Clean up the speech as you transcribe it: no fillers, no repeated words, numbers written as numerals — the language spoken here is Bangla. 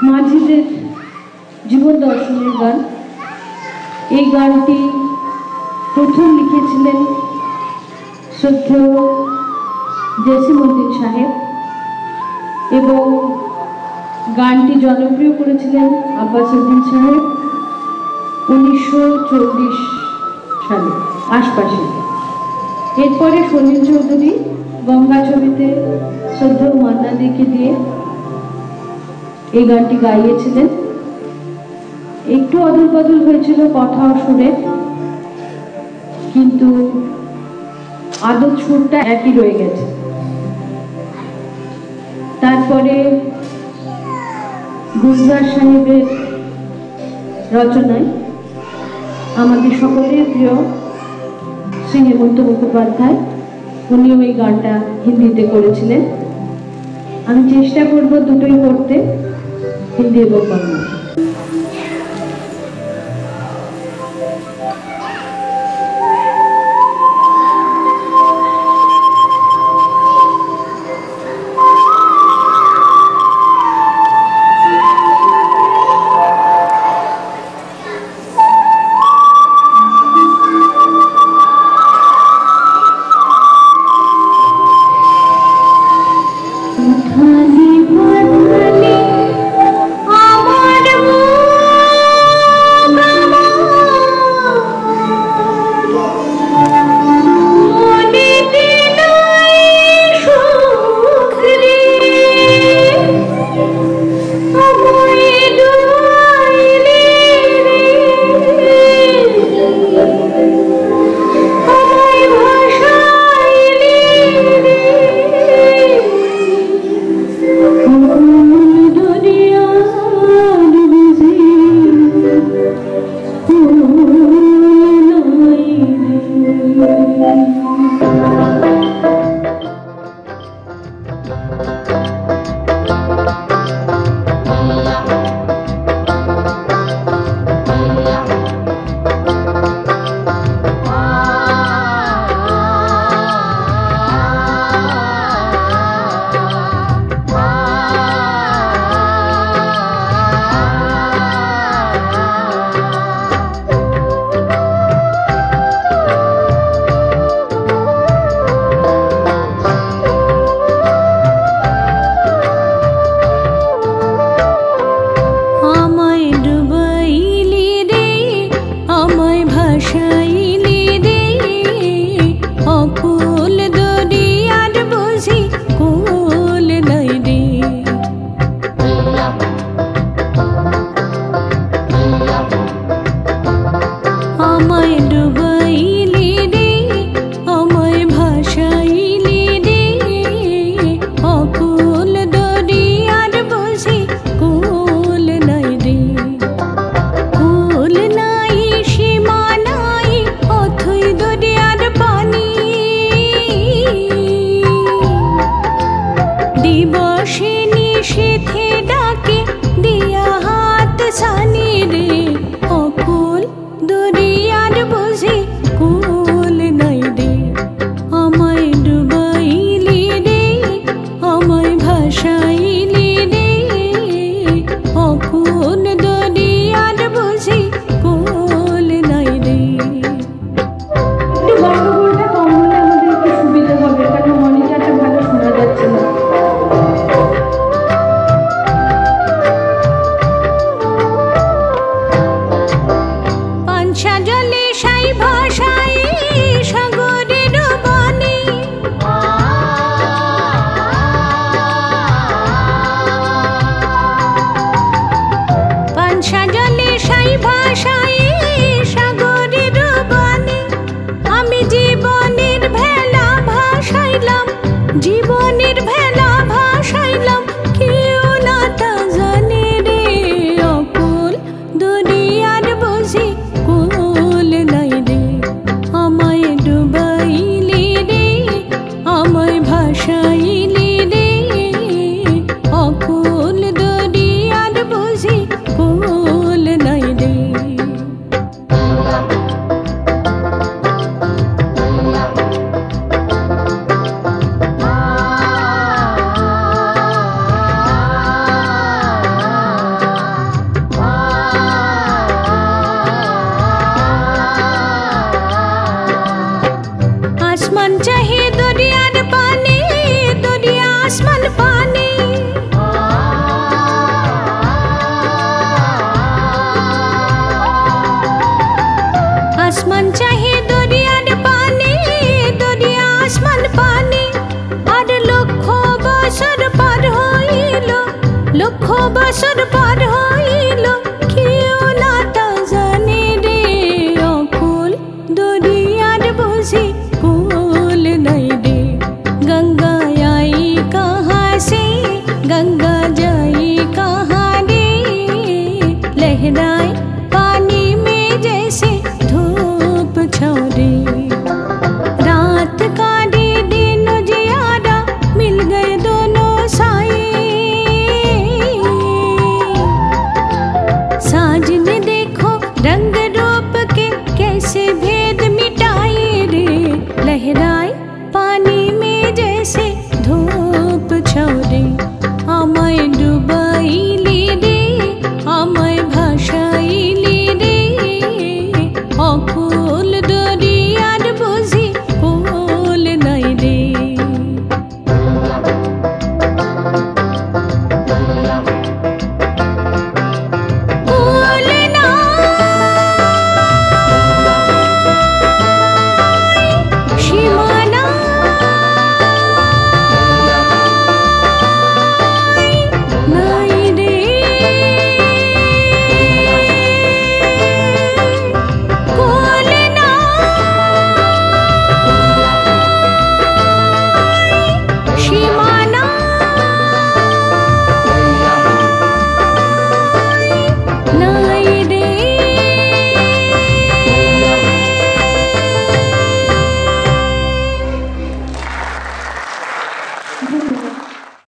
মাঝিদের জীবন দর্শনের গান। এই গানটি প্রথম লিখেছিলেন শ্রদ্ধেয় জসিমউদ্দিন সাহেব এবং গানটি জনপ্রিয় করেছিলেন আব্বাস উদ্দিন সাহেব 1940 সালে আশপাশে। এরপরে সলিল চৌধুরী গঙ্গা ছবিতে শ্রদ্ধেয় মান্না দেকে দিয়ে এই গানটি গাইয়েছিলেন। একটু অদল বদল হয়েছিল কথা ও সুরে, কিন্তু আদত সুরটা একই রয়ে গেছে। তারপরে গুলজার সাহেবের রচনায় আমাদের সকলের প্রিয় শ্রী হেমন্ত মুখোপাধ্যায়, উনিও এই গানটা হিন্দিতে করেছিলেন। আমি চেষ্টা করব দুটোই করতে, হিন্দি এবং বাংলা। লক্ষ বছর পার হইল